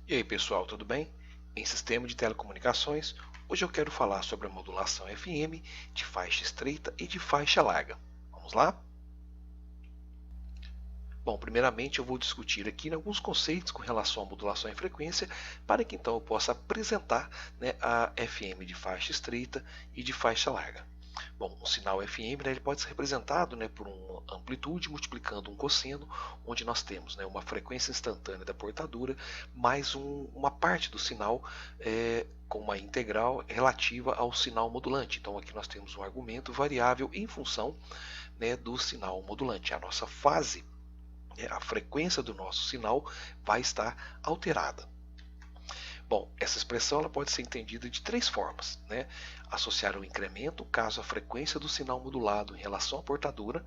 E aí pessoal, tudo bem? Em sistema de telecomunicações, hoje eu quero falar sobre a modulação FM de faixa estreita e de faixa larga. Vamos lá? Bom, primeiramente eu vou discutir aqui alguns conceitos com relação à modulação em frequência para que então eu possa apresentar, a FM de faixa estreita e de faixa larga. Bom, um sinal FM, ele pode ser representado, por uma amplitude multiplicando um cosseno, onde nós temos, uma frequência instantânea da portadora mais uma parte do sinal com uma integral relativa ao sinal modulante. Então aqui nós temos um argumento variável em função, do sinal modulante. A nossa fase, a frequência do nosso sinal vai estar alterada. Bom, essa expressão ela pode ser entendida de três formas. Associar um incremento caso a frequência do sinal modulado em relação à portadora,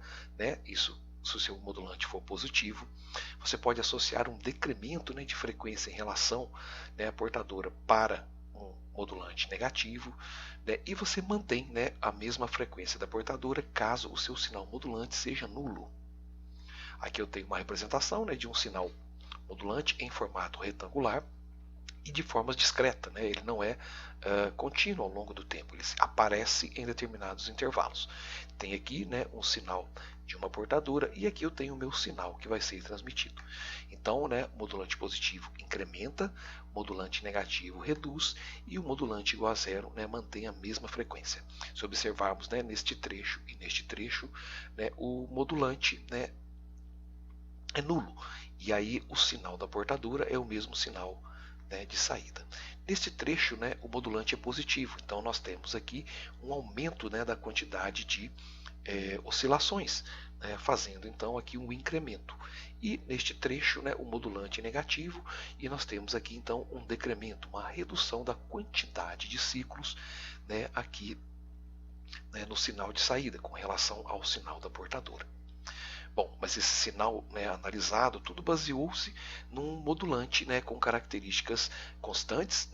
isso se o seu modulante for positivo. Você pode associar um decremento, de frequência em relação, à portadora para um modulante negativo, e você mantém, a mesma frequência da portadora caso o seu sinal modulante seja nulo. Aqui eu tenho uma representação, de um sinal modulante em formato retangular e de forma discreta, ele não é contínuo ao longo do tempo, ele aparece em determinados intervalos. Tem aqui, um sinal de uma portadora e aqui eu tenho o meu sinal que vai ser transmitido. Então, modulante positivo incrementa, modulante negativo reduz e o modulante igual a zero, mantém a mesma frequência. Se observarmos, neste trecho e neste trecho, o modulante, é nulo. E aí o sinal da portadora é o mesmo sinal, de saída. Neste trecho, o modulante é positivo. Então nós temos aqui um aumento, da quantidade de oscilações, fazendo então aqui um incremento. E neste trecho, o modulante é negativo e nós temos aqui então um decremento, uma redução da quantidade de ciclos, aqui, no sinal de saída com relação ao sinal da portadora. Bom, mas esse sinal, analisado, tudo baseou-se num modulante, com características constantes,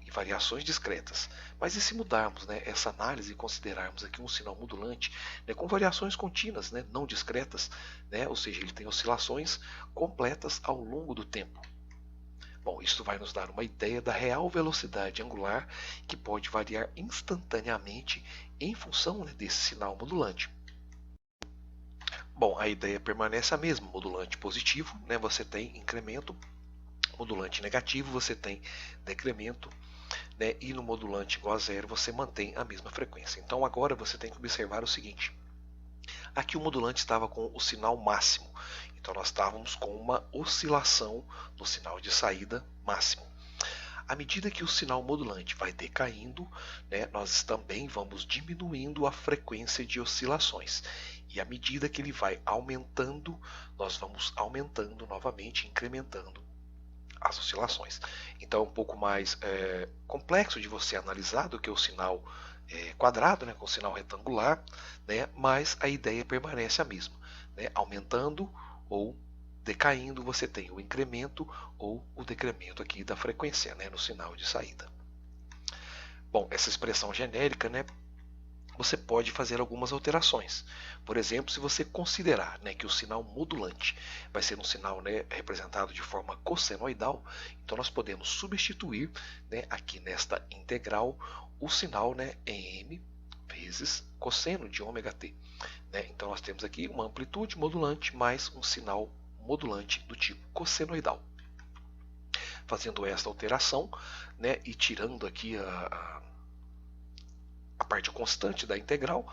e variações discretas. Mas e se mudarmos, essa análise e considerarmos aqui um sinal modulante, com variações contínuas, não discretas, ou seja, ele tem oscilações completas ao longo do tempo? Bom, isso vai nos dar uma ideia da real velocidade angular que pode variar instantaneamente em função, desse sinal modulante. Bom, a ideia permanece a mesma. Modulante positivo, você tem incremento. Modulante negativo, você tem decremento. E no modulante igual a zero, você mantém a mesma frequência. Então agora você tem que observar o seguinte. Aqui o modulante estava com o sinal máximo. Então nós estávamos com uma oscilação no sinal de saída máximo. À medida que o sinal modulante vai decaindo, nós também vamos diminuindo a frequência de oscilações. E à medida que ele vai aumentando, nós vamos aumentando novamente, incrementando as oscilações. Então é um pouco mais complexo de você analisar do que o sinal quadrado, com o sinal retangular, mas a ideia permanece a mesma. Aumentando ou decaindo, você tem o incremento ou o decremento aqui da frequência, no sinal de saída. Bom, essa expressão genérica, você pode fazer algumas alterações. Por exemplo, se você considerar, que o sinal modulante vai ser um sinal, representado de forma cossenoidal, então nós podemos substituir, aqui nesta integral o sinal, em m vezes cosseno de ômega t. Então nós temos aqui uma amplitude modulante mais um sinal modulante do tipo cossenoidal. Fazendo esta alteração, e tirando aqui a parte constante da integral,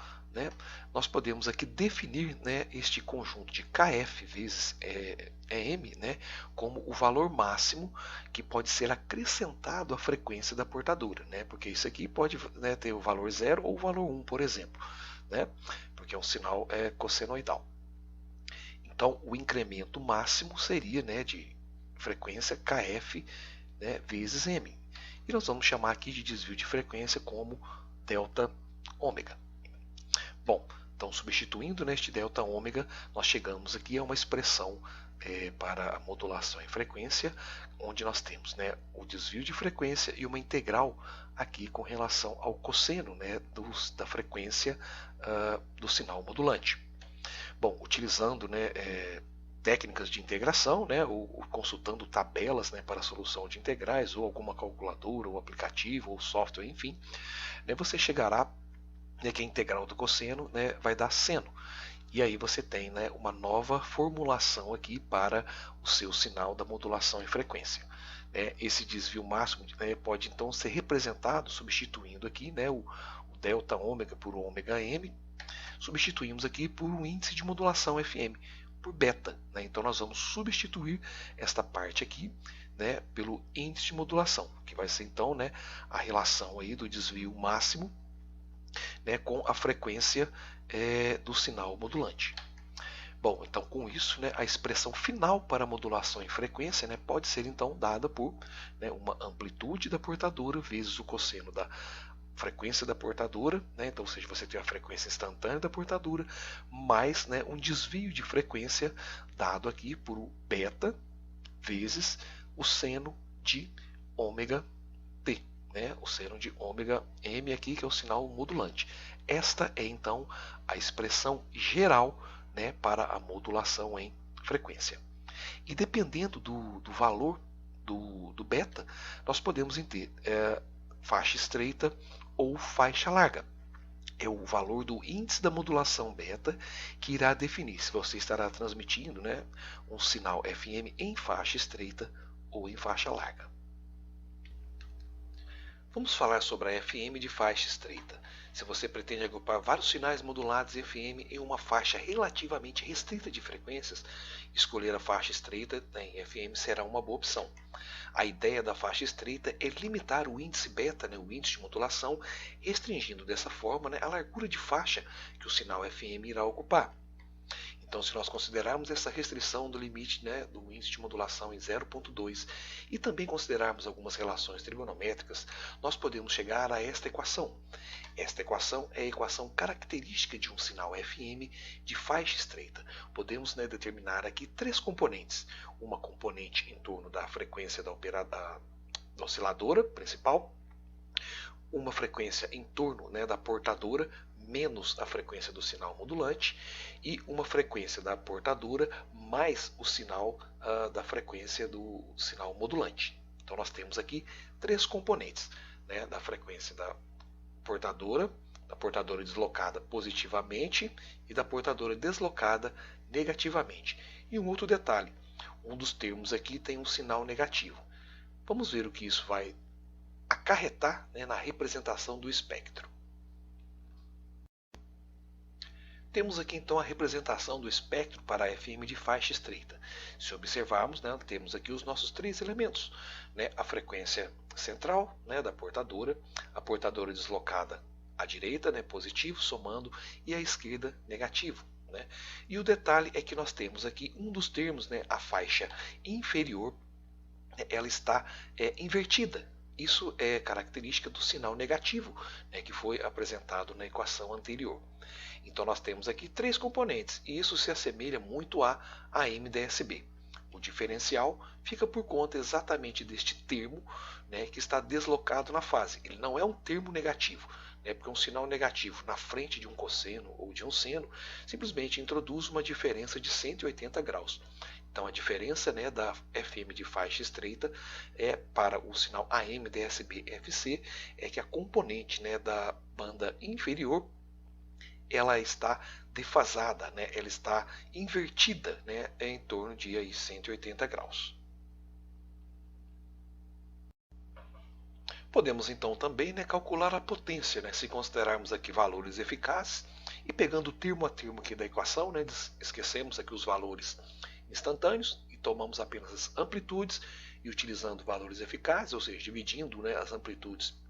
nós podemos aqui definir, este conjunto de kf vezes m, como o valor máximo que pode ser acrescentado à frequência da portadora, porque isso aqui pode, ter o valor 0 ou o valor 1, por exemplo, porque é um sinal cossenoidal. Então o incremento máximo seria, de frequência kf, vezes m. E nós vamos chamar aqui de desvio de frequência como delta ômega. Bom, então substituindo neste delta ômega, nós chegamos aqui a uma expressão para a modulação em frequência, onde nós temos, o desvio de frequência e uma integral aqui com relação ao cosseno, da frequência do sinal modulante. Bom, utilizando, técnicas de integração, né, ou consultando tabelas, né, para a solução de integrais, ou alguma calculadora, ou aplicativo, ou software, enfim, né, você chegará, né, que a integral do cosseno, né, vai dar seno. E aí você tem, né, uma nova formulação aqui para o seu sinal da modulação em frequência. Esse desvio máximo, né, pode então ser representado substituindo aqui, né, o delta ômega por ômega m, substituímos aqui por um índice de modulação FM, por beta. Né? Então nós vamos substituir esta parte aqui, né, pelo índice de modulação, que vai ser então, né, a relação aí do desvio máximo, né, com a frequência do sinal modulante. Bom, então com isso, né, a expressão final para a modulação em frequência, né, pode ser então dada por, né, uma amplitude da portadora vezes o cosseno da frequência da portadora, né, então, ou seja, você tem a frequência instantânea da portadora, mais, né, um desvio de frequência dado aqui por beta vezes o seno de ômega t, né, o seno de ômega m aqui, que é o sinal modulante. Esta é então a expressão geral, né, para a modulação em frequência. E dependendo do valor do beta, nós podemos ter faixa estreita ou faixa larga. É o valor do índice da modulação beta que irá definir se você estará transmitindo, né, um sinal FM em faixa estreita ou em faixa larga. Vamos falar sobre a FM de faixa estreita. Se você pretende agrupar vários sinais modulados FM em uma faixa relativamente restrita de frequências, escolher a faixa estreita em FM será uma boa opção. A ideia da faixa estreita é limitar o índice beta, né, o índice de modulação, restringindo dessa forma, né, a largura de faixa que o sinal FM irá ocupar. Então, se nós considerarmos essa restrição do limite, né, do índice de modulação em 0,2 e também considerarmos algumas relações trigonométricas, nós podemos chegar a esta equação. Esta equação é a equação característica de um sinal FM de faixa estreita. Podemos, né, determinar aqui três componentes. Uma componente em torno da frequência da osciladora principal, uma frequência em torno, né, da portadora menos a frequência do sinal modulante e uma frequência da portadora mais o sinal da frequência do sinal modulante. Então nós temos aqui três componentes, né, da frequência da portadora deslocada positivamente e da portadora deslocada negativamente. E um outro detalhe, um dos termos aqui tem um sinal negativo. Vamos ver o que isso vai acarretar, né, na representação do espectro. Temos aqui então a representação do espectro para a FM de faixa estreita. Se observarmos, né, temos aqui os nossos três elementos, né, a frequência central, né, da portadora, a portadora deslocada à direita, né, positivo, somando, e à esquerda, negativo. Né? E o detalhe é que nós temos aqui um dos termos, né, a faixa inferior, ela está invertida. Isso é característica do sinal negativo, né, que foi apresentado na equação anterior. Então nós temos aqui três componentes e isso se assemelha muito a MDSB. O diferencial fica por conta exatamente deste termo, né, que está deslocado na fase. Ele não é um termo negativo, né, porque um sinal negativo na frente de um cosseno ou de um seno simplesmente introduz uma diferença de 180 graus. Então a diferença, né, da FM de faixa estreita para o sinal AM/DSB/FC é que a componente, né, da banda inferior ela está defasada, né, ela está invertida, né, em torno de aí, 180 graus. Podemos então também, né, calcular a potência, né, se considerarmos aqui valores eficazes e pegando termo a termo aqui da equação, né, esquecemos aqui os valores instantâneos e tomamos apenas as amplitudes e utilizando valores eficazes, ou seja, dividindo, né, as amplitudes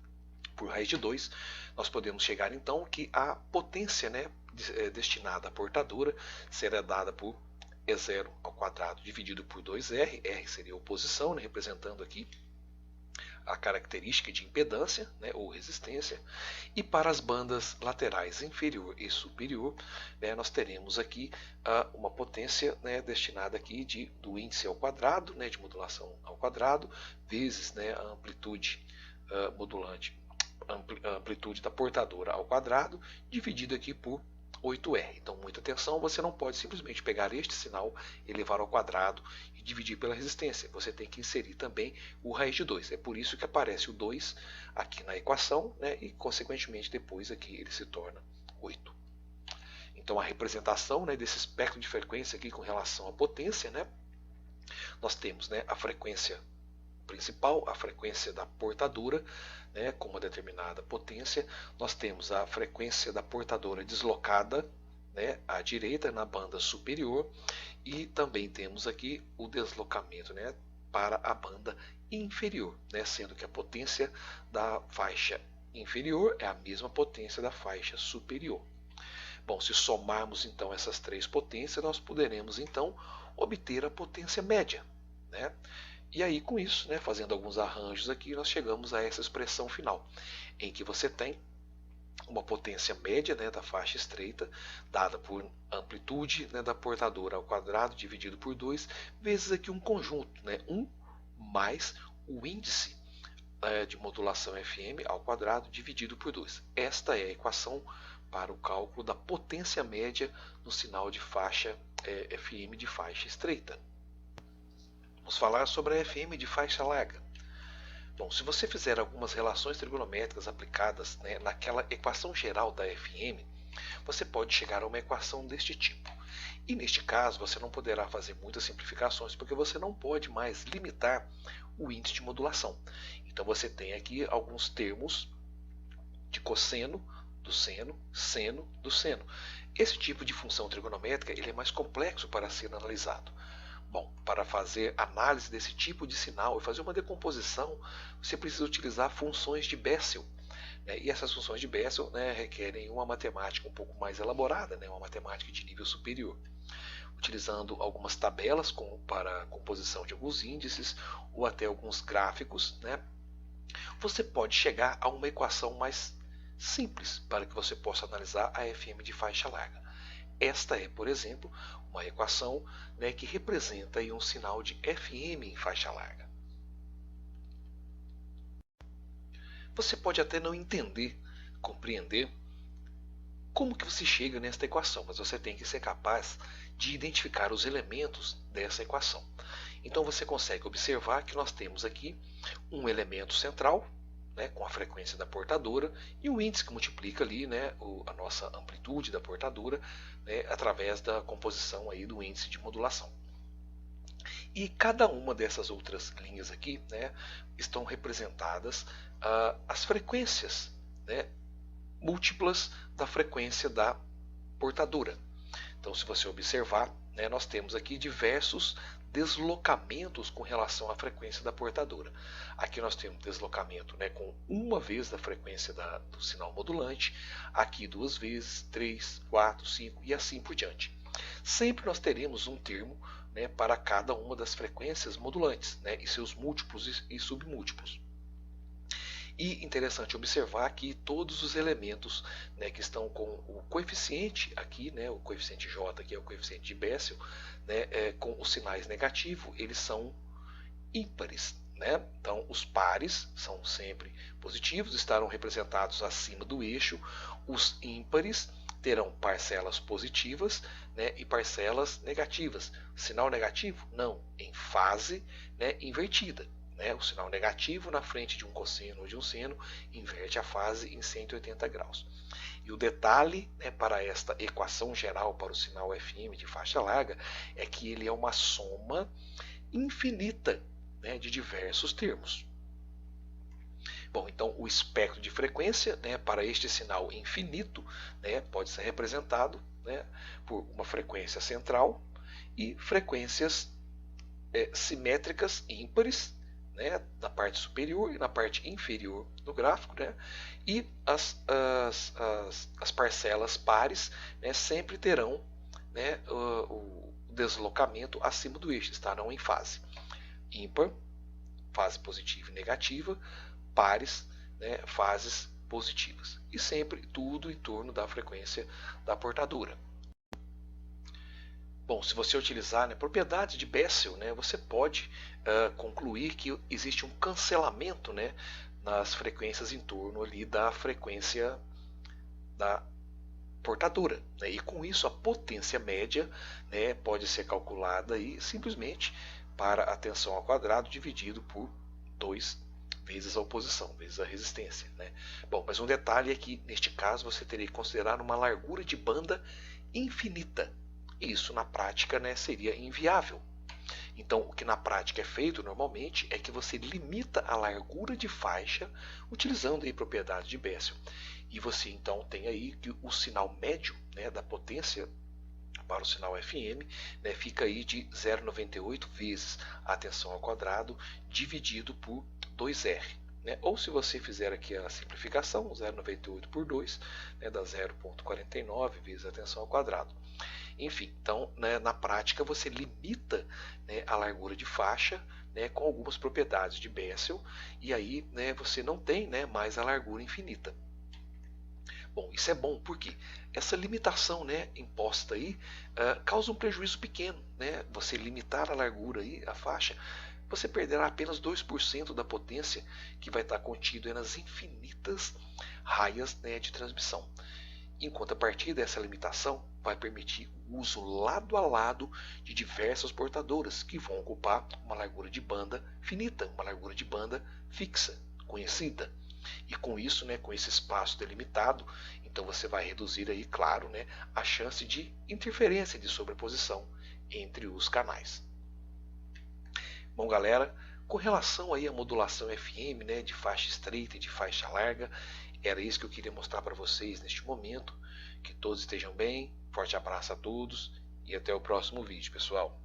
por raiz de 2, nós podemos chegar então que a potência, né, destinada à portadora será dada por E0 ao quadrado dividido por 2R, R seria a oposição, né, representando aqui a característica de impedância, né, ou resistência, e para as bandas laterais inferior e superior, né, nós teremos aqui uma potência, né, destinada aqui do índice ao quadrado, né, de modulação ao quadrado, vezes, né, a amplitude modulante, a amplitude da portadora ao quadrado, dividido aqui por 8R. Então, muita atenção, você não pode simplesmente pegar este sinal, elevar ao quadrado e dividir pela resistência. Você tem que inserir também o raiz de 2. É por isso que aparece o 2 aqui na equação, né, e, consequentemente, depois aqui ele se torna 8. Então, a representação, né, desse espectro de frequência aqui com relação à potência, né, nós temos, né, a frequência principal, a frequência da portadora, né, com uma determinada potência. Nós temos a frequência da portadora deslocada, né, à direita na banda superior, e também temos aqui o deslocamento, né, para a banda inferior, né, sendo que a potência da faixa inferior é a mesma potência da faixa superior. Bom, se somarmos então essas três potências, nós poderemos então obter a potência média, né? E aí, com isso, né, fazendo alguns arranjos aqui, nós chegamos a essa expressão final, em que você tem uma potência média, né, da faixa estreita, dada por amplitude, né, da portadora ao quadrado, dividido por 2, vezes aqui um conjunto, né, 1 mais o índice de modulação FM ao quadrado, dividido por 2. Esta é a equação para o cálculo da potência média no sinal de faixa FM de faixa estreita. Vamos falar sobre a FM de faixa larga. Bom, se você fizer algumas relações trigonométricas aplicadas, né, naquela equação geral da FM, você pode chegar a uma equação deste tipo. E neste caso, você não poderá fazer muitas simplificações, porque você não pode mais limitar o índice de modulação. Então você tem aqui alguns termos de cosseno do seno, seno do seno. Esse tipo de função trigonométrica ele é mais complexo para ser analisado. Bom, para fazer análise desse tipo de sinal e fazer uma decomposição, você precisa utilizar funções de Bessel. Né? E essas funções de Bessel, né, requerem uma matemática um pouco mais elaborada, né, uma matemática de nível superior. Utilizando algumas tabelas para a composição de alguns índices ou até alguns gráficos, né, você pode chegar a uma equação mais simples para que você possa analisar a FM de faixa larga. Esta é, por exemplo, uma equação, né, que representa aí um sinal de FM em faixa larga. Você pode até não entender, compreender como que você chega nesta equação, mas você tem que ser capaz de identificar os elementos dessa equação. Então você consegue observar que nós temos aqui um elemento central, né, com a frequência da portadora, e o índice que multiplica ali, né, a nossa amplitude da portadora, né, através da composição aí do índice de modulação. E cada uma dessas outras linhas aqui, né, estão representadas as frequências, né, múltiplas da frequência da portadora. Então, se você observar, né, nós temos aqui diversos deslocamentos com relação à frequência da portadora. Aqui nós temos deslocamento, né, com uma vez da frequência do sinal modulante, aqui 2 vezes, 3, 4, 5 e assim por diante. Sempre nós teremos um termo, né, para cada uma das frequências modulantes, né, e seus múltiplos e submúltiplos. E interessante observar que todos os elementos, né, que estão com o coeficiente aqui, né, o coeficiente J, que é o coeficiente de Bessel, né, com os sinais negativos, eles são ímpares. Né? Então, os pares são sempre positivos, estarão representados acima do eixo. Os ímpares terão parcelas positivas, né, e parcelas negativas. Sinal negativo? Não, em fase, né, invertida. O sinal negativo na frente de um cosseno ou de um seno inverte a fase em 180 graus. E o detalhe, né, para esta equação geral para o sinal FM de faixa larga é que ele é uma soma infinita, né, de diversos termos. Bom, então o espectro de frequência, né, para este sinal infinito, né, pode ser representado, né, por uma frequência central e frequências simétricas ímpares, né, na parte superior e na parte inferior do gráfico, né, e as parcelas pares, né, sempre terão, né, o deslocamento acima do eixo, estarão em fase ímpar, fase positiva e negativa, pares, né, fases positivas, e sempre tudo em torno da frequência da portadora. Bom, se você utilizar, né, propriedades de Bessel, né, você pode concluir que existe um cancelamento, né, nas frequências em torno ali da frequência da portadora, né? E com isso a potência média, né, pode ser calculada aí simplesmente para a tensão ao quadrado dividido por 2 vezes a oposição, vezes a resistência, né? Bom, mas um detalhe é que neste caso você teria que considerar uma largura de banda infinita. E isso na prática, né, seria inviável. Então, o que na prática é feito normalmente é que você limita a largura de faixa utilizando aí propriedades de Bessel. E você então tem aí que o sinal médio, né, da potência para o sinal FM, né, fica aí de 0,98 vezes a tensão ao quadrado dividido por 2R. Né? Ou se você fizer aqui a simplificação, 0,98 por 2, né, dá 0,49 vezes a tensão ao quadrado. Enfim, então, né, na prática você limita, né, a largura de faixa, né, com algumas propriedades de Bessel, e aí, né, você não tem, né, mais a largura infinita. Bom, isso é bom porque essa limitação, né, imposta aí causa um prejuízo pequeno, né? Você limitar a largura aí, a faixa, você perderá apenas 2% da potência que vai estar contido nas infinitas raias, né, de transmissão. Enquanto a partir dessa limitação vai permitir o uso lado a lado de diversas portadoras que vão ocupar uma largura de banda finita, uma largura de banda fixa, conhecida. E com isso, né, com esse espaço delimitado, então você vai reduzir aí, claro, né, a chance de interferência de sobreposição entre os canais. Bom, galera, com relação aí à modulação FM, né, de faixa estreita e de faixa larga, era isso que eu queria mostrar para vocês neste momento. Que todos estejam bem, forte abraço a todos e até o próximo vídeo, pessoal.